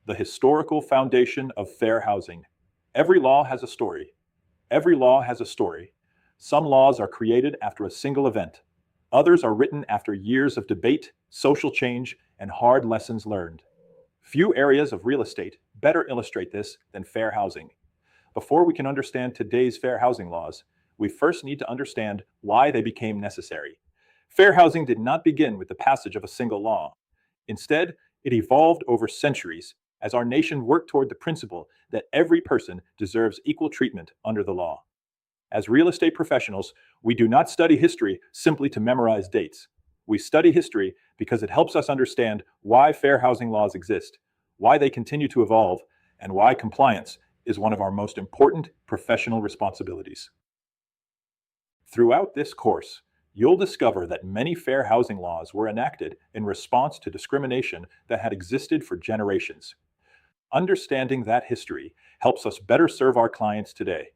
the historical foundation of fair housing. Every law has a story. Every law has a story. Some laws are created after a single event. Others are written after years of debate, social change, and hard lessons learned. Few areas of real estate better illustrate this than fair housing. Before we can understand today's fair housing laws, we first need to understand why they became necessary. Fair housing did not begin with the passage of a single law. Instead, it evolved over centuries as our nation worked toward the principle that every person deserves equal treatment under the law. As real estate professionals, we do not study history simply to memorize dates. We study history because it helps us understand why fair housing laws exist, why they continue to evolve, and why compliance is one of our most important professional responsibilities. Throughout this course, you'll discover that many fair housing laws were enacted in response to discrimination that had existed for generations. Understanding that history helps us better serve our clients today.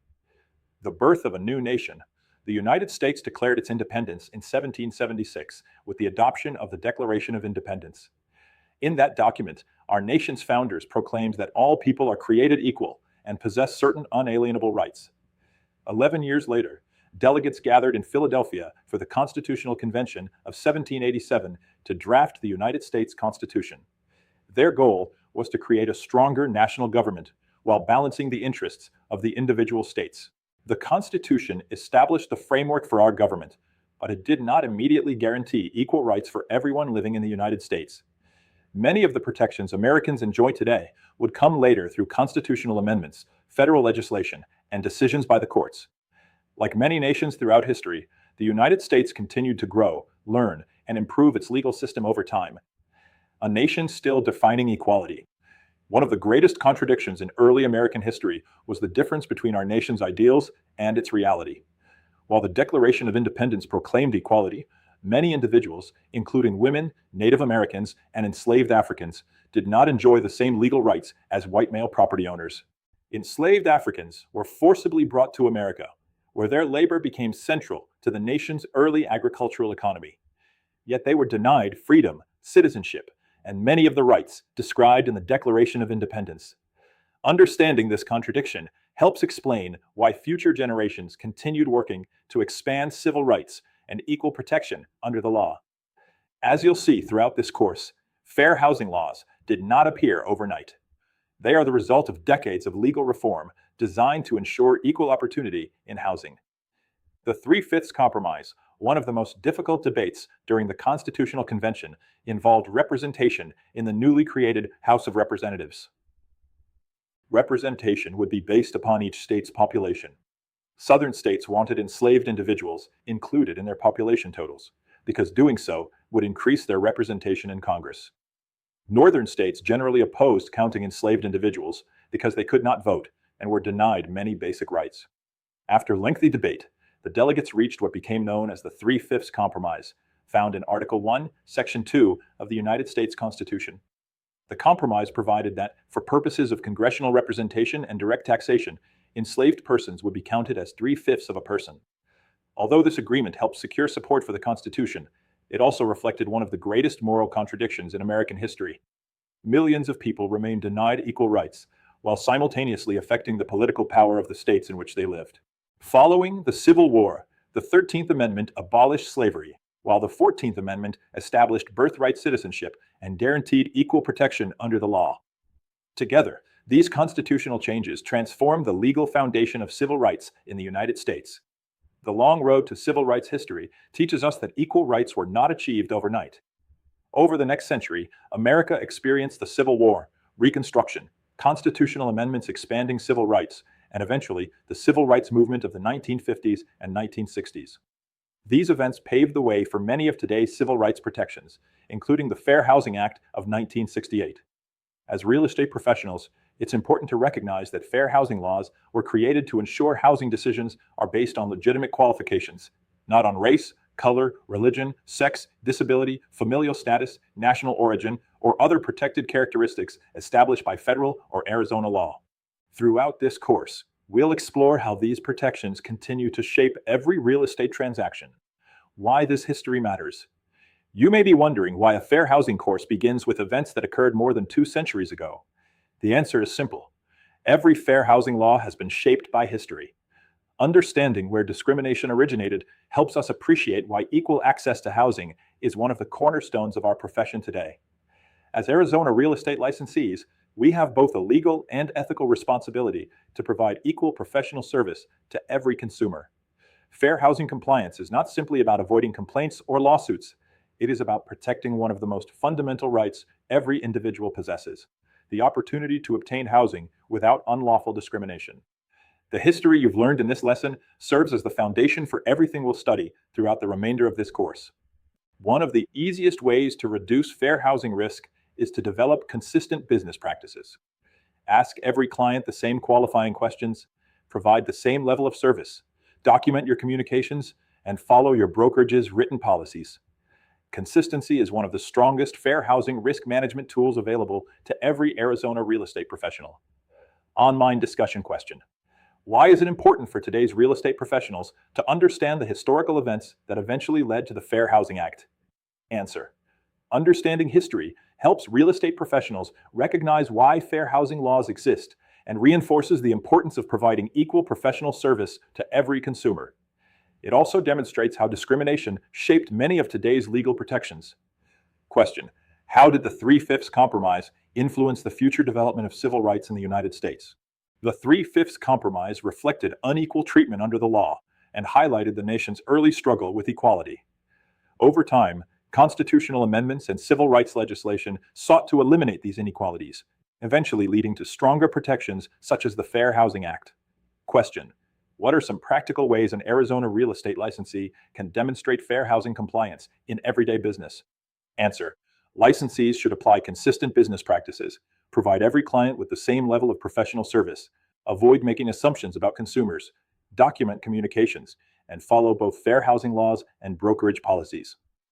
The birth of a new nation. The United States declared its independence in 1776 with the adoption of the Declaration of Independence. In that document, our nation's founders proclaimed that all people are created equal and possess certain unalienable rights. 11 years later, delegates gathered in Philadelphia for the Constitutional Convention of 1787 to draft the United States Constitution. Their goal was to create a stronger national government while balancing the interests of the individual states. The Constitution established the framework for our government, but it did not immediately guarantee equal rights for everyone living in the United States. Many of the protections Americans enjoy today would come later through constitutional amendments, federal legislation, and decisions by the courts. Like many nations throughout history, the United States continued to grow, learn, and improve its legal system over time. A nation still defining equality. One of the greatest contradictions in early American history was the difference between our nation's ideals and its reality. While the Declaration of Independence proclaimed equality, many individuals, including women, Native Americans, and enslaved Africans, did not enjoy the same legal rights as white male property owners. Enslaved Africans were forcibly brought to America, where their labor became central to the nation's early agricultural economy. Yet they were denied freedom, citizenship, and many of the rights described in the Declaration of Independence. Understanding this contradiction helps explain why future generations continued working to expand civil rights and equal protection under the law. As you'll see throughout this course, fair housing laws did not appear overnight. They are the result of decades of legal reform designed to ensure equal opportunity in housing. The Three-Fifths Compromise, one of the most difficult debates during the Constitutional Convention, involved representation in the newly created House of Representatives. Representation would be based upon each state's population. Southern states wanted enslaved individuals included in their population totals, because doing so would increase their representation in Congress. Northern states generally opposed counting enslaved individuals because they could not vote and were denied many basic rights. After lengthy debate, the delegates reached what became known as the Three-Fifths Compromise, found in Article 1, Section 2 of the United States Constitution. The compromise provided that, for purposes of congressional representation and direct taxation, enslaved persons would be counted as 3/5 of a person. Although this agreement helped secure support for the Constitution, it also reflected one of the greatest moral contradictions in American history. Millions of people remained denied equal rights, while simultaneously affecting the political power of the states in which they lived. Following the Civil War, the 13th Amendment abolished slavery, while the 14th Amendment established birthright citizenship and guaranteed equal protection under the law. Together, these constitutional changes transformed the legal foundation of civil rights in the United States. The long road to civil rights history teaches us that equal rights were not achieved overnight. Over the next century, America experienced the Civil War, Reconstruction, constitutional amendments expanding civil rights, and eventually the civil rights movement of the 1950s and 1960s. These events paved the way for many of today's civil rights protections, including the Fair Housing Act of 1968. As real estate professionals, it's important to recognize that fair housing laws were created to ensure housing decisions are based on legitimate qualifications, not on race, color, religion, sex, disability, familial status, national origin, or other protected characteristics established by federal or Arizona law. Throughout this course, we'll explore how these protections continue to shape every real estate transaction, why this history matters. You may be wondering why a fair housing course begins with events that occurred more than 2 centuries ago. The answer is simple. Every fair housing law has been shaped by history. Understanding where discrimination originated helps us appreciate why equal access to housing is one of the cornerstones of our profession today. As Arizona real estate licensees, we have both a legal and ethical responsibility to provide equal professional service to every consumer. Fair housing compliance is not simply about avoiding complaints or lawsuits. It is about protecting one of the most fundamental rights every individual possesses: the opportunity to obtain housing without unlawful discrimination. The history you've learned in this lesson serves as the foundation for everything we'll study throughout the remainder of this course. One of the easiest ways to reduce fair housing risk is to develop consistent business practices. Ask every client the same qualifying questions, provide the same level of service, document your communications, and follow your brokerage's written policies. Consistency is one of the strongest fair housing risk management tools available to every Arizona real estate professional. Online discussion question. Why is it important for today's real estate professionals to understand the historical events that eventually led to the Fair Housing Act? Answer. Understanding history helps real estate professionals recognize why fair housing laws exist and reinforces the importance of providing equal professional service to every consumer. It also demonstrates how discrimination shaped many of today's legal protections. Question. How did the Three-Fifths Compromise influence the future development of civil rights in the United States? The Three-Fifths Compromise reflected unequal treatment under the law and highlighted the nation's early struggle with equality. Over time, constitutional amendments and civil rights legislation sought to eliminate these inequalities, eventually leading to stronger protections such as the Fair Housing Act. Question. What are some practical ways an Arizona real estate licensee can demonstrate fair housing compliance in everyday business? Answer. Licensees should apply consistent business practices, provide every client with the same level of professional service, avoid making assumptions about consumers, document communications, and follow both fair housing laws and brokerage policies.